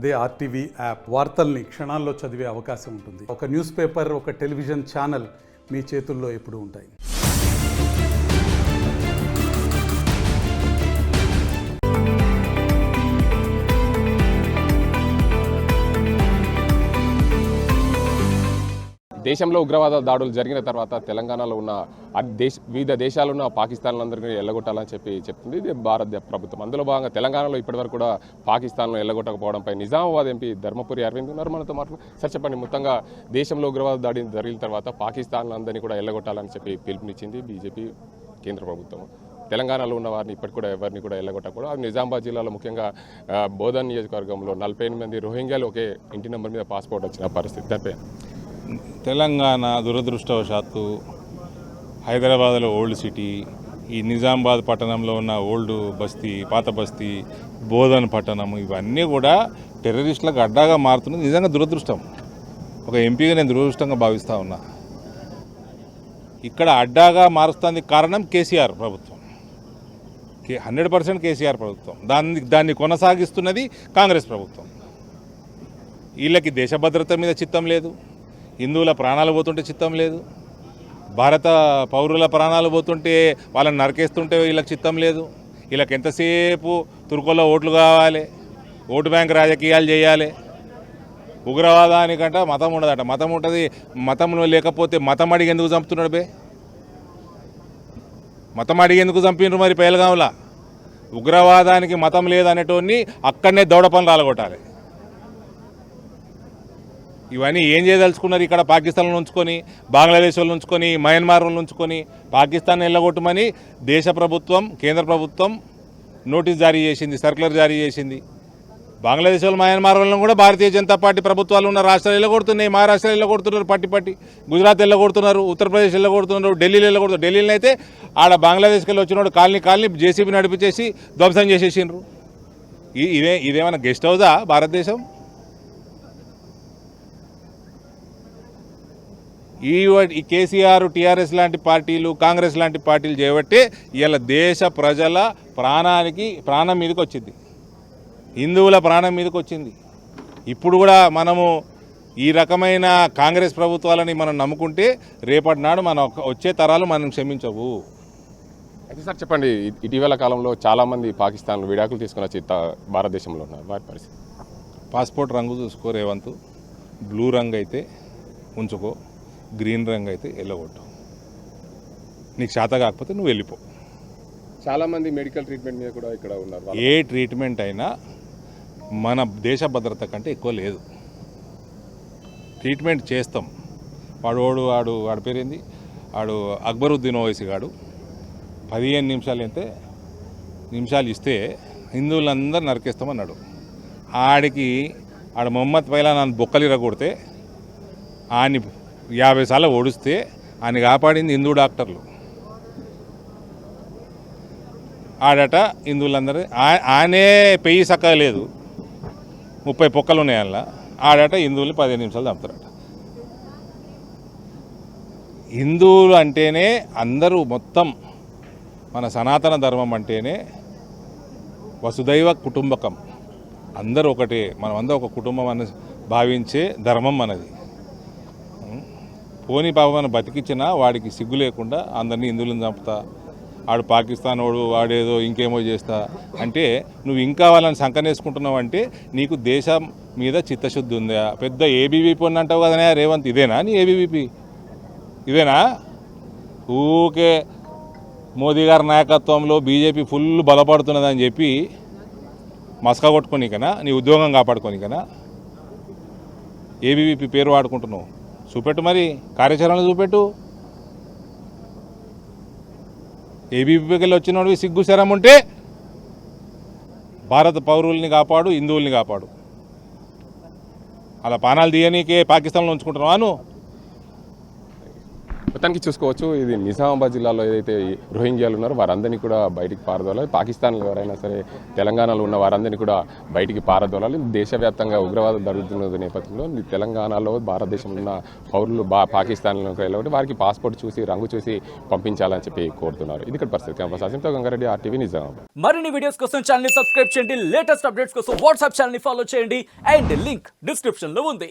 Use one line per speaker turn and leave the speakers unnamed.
అదే RTV app వార్తల్ని క్షణాల్లో చదివే అవకాశం ఉంటుంది. ఒక న్యూస్ పేపర్, ఒక టెలివిజన్ ఛానల్ మీ చేతుల్లో ఎప్పుడూ ఉంటాయి.
దేశంలో ఉగ్రవాద దాడులు జరిగిన తర్వాత తెలంగాణలో ఉన్న వివిధ దేశాలు ఉన్న పాకిస్తాన్లందరికీ ఎల్లగొట్టాలని చెప్తుంది ఇది భారత ప్రభుత్వం. అందులో భాగంగా తెలంగాణలో ఇప్పటివరకు కూడా పాకిస్తాన్లో ఎల్లగొట్టకపోవడంపై నిజామాబాద్ ఎంపీ ధర్మపురి అరవింద్ ఉన్నారు మనతో సార్ చెప్పండి, మొత్తంగా దేశంలో ఉగ్రవాద దాడి జరిగిన తర్వాత పాకిస్తాన్లందరినీ కూడా ఎల్లగొట్టాలని పిలుపునిచ్చింది బీజేపీ కేంద్ర ప్రభుత్వం. తెలంగాణలో ఉన్న వారిని ఇప్పటికి కూడా ఎవరిని కూడా ఎల్లగొట్టకూడదు. అది నిజామాబాద్ జిల్లాలో ముఖ్యంగా బోధన్ నియోజకవర్గంలో 48 మంది రోహింగ్యాలు ఒకే ఇంటి నెంబర్ మీద పాస్పోర్ట్ వచ్చిన పరిస్థితి. దానిపై
తెలంగాణ దురదృష్టవశాత్తు హైదరాబాద్లో ఓల్డ్ సిటీ, ఈ నిజామాబాద్ పట్టణంలో ఉన్న ఓల్డ్ బస్తీ, పాత బస్తీ, బోధన్ పట్టణం, ఇవన్నీ కూడా టెర్రరిస్టులకు అడ్డాగా మారుతున్నది నిజంగా దురదృష్టం. ఒక ఎంపీగా నేను దురదృష్టంగా భావిస్తూ ఉన్నా. ఇక్కడ అడ్డాగా మారుస్తుంది కారణం కేసీఆర్ ప్రభుత్వం, 100% కేసీఆర్ ప్రభుత్వం. దాన్ని కొనసాగిస్తున్నది కాంగ్రెస్ ప్రభుత్వం. వీళ్ళకి దేశ భద్రత మీద చిత్తం లేదు, హిందువుల ప్రాణాలు పోతుంటే చిత్తం లేదు, భారత పౌరుల ప్రాణాలు పోతుంటే వాళ్ళని నరికేస్తుంటే వీళ్ళకి చిత్తం లేదు. వీళ్ళకి ఎంతసేపు తుర్కోలో ఓట్లు కావాలి, ఓటు బ్యాంక్ రాజకీయాలు చేయాలి. ఉగ్రవాదానికంట మతం ఉండదట, మతం ఉంటుంది. మతంలో లేకపోతే మతం అడిగి ఎందుకు చంపుతున్నాడు బే? మతం అడిగి ఎందుకు చంపినారు మరి పేలగాంలా? ఉగ్రవాదానికి మతం లేదనేటోని అక్కడనే దౌడ పనులు రాలగొట్టాలి. ఇవన్నీ ఏం చేయదలుచుకున్నారు? ఇక్కడ పాకిస్తాన్లో ఉంచుకొని, బంగ్లాదేశ్ వాళ్ళు ఉంచుకొని, మయన్మార్ వాళ్ళు ఉంచుకొని పాకిస్తాన్ వెళ్ళగొట్టమని దేశ ప్రభుత్వం, కేంద్ర ప్రభుత్వం నోటీస్ జారీ చేసింది, సర్క్యులర్ జారీ చేసింది. బంగ్లాదేశ్ వాళ్ళు, మయన్మార్ వాళ్ళని కూడా భారతీయ జనతా పార్టీ ప్రభుత్వాలు ఉన్న రాష్ట్రాలు వెళ్ళగొడుతున్నాయి. మహారాష్ట్ర వెళ్ళగొడుతున్నారు పట్టి, గుజరాత్ వెళ్ళగొడుతున్నారు, ఉత్తరప్రదేశ్ వెళ్ళగొడుతున్నారు, ఢిల్లీలో వెళ్ళగొడుతున్నారు. ఢిల్లీలో అయితే ఆడ బంగ్లాదేశ్కి వెళ్ళి వచ్చినోడు కాలనీ జేసీబీ నడిపించేసి ధ్వంసం చేసేసిండ్రు. ఇదేమైనా గెస్ట్ హౌసా భారతదేశం? ఈ కేసీఆర్, టీఆర్ఎస్ లాంటి పార్టీలు, కాంగ్రెస్ లాంటి పార్టీలు చేయబట్టే ఇలా దేశ ప్రజల ప్రాణం మీదకి వచ్చింది, హిందువుల ప్రాణం మీదకి వచ్చింది. ఇప్పుడు కూడా మనము ఈ రకమైన కాంగ్రెస్ ప్రభుత్వాలని మనం నమ్ముకుంటే రేపటి నాడు మన వచ్చే తరాలు మనం క్షమించవు.
అయితే సార్ చెప్పండి, ఇటీవల కాలంలో చాలామంది పాకిస్తాన్లో విడాకులు తీసుకుని వచ్చి భారతదేశంలో ఉన్నారు. వారి పరిస్థితి?
పాస్పోర్ట్ రంగు చూసుకో రేవంతు, బ్లూ రంగు అయితే ఉంచుకో, గ్రీన్ రంగు అయితే వెళ్ళగొట్టు. నీకు శాత కాకపోతే నువ్వు వెళ్ళిపో.
చాలామంది మెడికల్ ట్రీట్మెంట్ మీద కూడా ఇక్కడ ఉన్నారు.
ఏ ట్రీట్మెంట్ అయినా మన దేశ భద్రత కంటే ఎక్కువ లేదు. ట్రీట్మెంట్ చేస్తాం. వాడు పేరేంది, వాడు అక్బరుద్దీన్ ఓవైసీ గాడు 15 నిమిషాలు ఇస్తే హిందువులందరూ నరికేస్తామన్నాడు. ఆడ మొహమ్మద్ పైలా నన్ను బొక్కలిరగొడితే ఆని 50 సార్లు ఓడిస్తే ఆయన కాపాడింది హిందూ డాక్టర్లు. ఆడట హిందువులందరూ ఆయనే పెయ్యి సక్కగా లేదు, 30 పొక్కలు ఉన్నాయి అందులో. ఆడట హిందువుల్ని 15 నిమిషాలు చంపుతారట. హిందువులు అంటేనే అందరూ మొత్తం మన సనాతన ధర్మం అంటేనే వసుదైవ కుటుంబకం, అందరూ ఒకటే, మనమందరూ ఒక కుటుంబం అని భావించే ధర్మం మనది. పోనీ పాప మనం బతికిచ్చినా వాడికి సిగ్గు లేకుండా అందరినీ హిందువులను చంపుతా, ఆడు పాకిస్తాన్ వాడేదో ఇంకేమో చేస్తా అంటే నువ్వు ఇంకా వాళ్ళని సంకనేసుకుంటున్నావు అంటే నీకు దేశం మీద చిత్తశుద్ధి ఉందా? పెద్ద ఏబీవీపీ అని అంటావు కదనే రేవంత్, ఇదేనా నీ ఏబీవీపీ? ఇదేనా? ఊకే మోదీ గారి నాయకత్వంలో బీజేపీ ఫుల్ బలపడుతున్నదని చెప్పి మస్కా కొట్టుకోనికనా, నీ ఉద్యోగం కాపాడుకోనికనా ఏబీవీపీ పేరు వాడుకుంటున్నావు? చూపెట్టు, మరి కార్యాచరణ చూపెట్టు. ఏబీపీకి వెళ్ళి వచ్చినోడు సిగ్గు శరం ఉంటే భారత పౌరుల్ని కాపాడు, హిందువుల్ని కాపాడు. అలా పానాలు తీయనీకే పాకిస్తాన్లో ఉంచుకుంటున్నావా నువ్వు?
మొత్తానికి చూసుకోవచ్చు ఇది నిజామాబాద్ జిల్లాలో ఏదైతే ఈ రోహింగ్యాలు ఉన్నారో వారందరినీ కూడా బయటికి పారదోలాలి. పాకిస్తాన్లో ఎవరైనా సరే తెలంగాణలో ఉన్న వారందరినీ కూడా బయటికి పారదోలాలి. దేశవ్యాప్తంగా ఉగ్రవాదం జరుగుతున్న నేపథ్యంలో తెలంగాణలో భారతదేశంలో ఉన్న పౌరులు పాకిస్తాన్లోకి వెళ్ళబట్టి వారికి పాస్పోర్ట్ చూసి రంగు చూసి పంపించాలని చెప్పి కోరుతున్నారు. ఇది ఇక్కడ పరిస్థితి. క్యాంపస్ అసింతో గంగారెడ్డి, RTV నిజామాబాద్.
మరిన్ని వీడియోస్ కోసం ఛానల్ ని సబ్స్క్రైబ్ చేయండి, లేటెస్ట్ అప్డేట్స్ కోసం వాట్సాప్ ఛానల్ ని ఫాలో చేయండి అండ్ లింక్ డిస్క్రిప్షన్ లో ఉంది.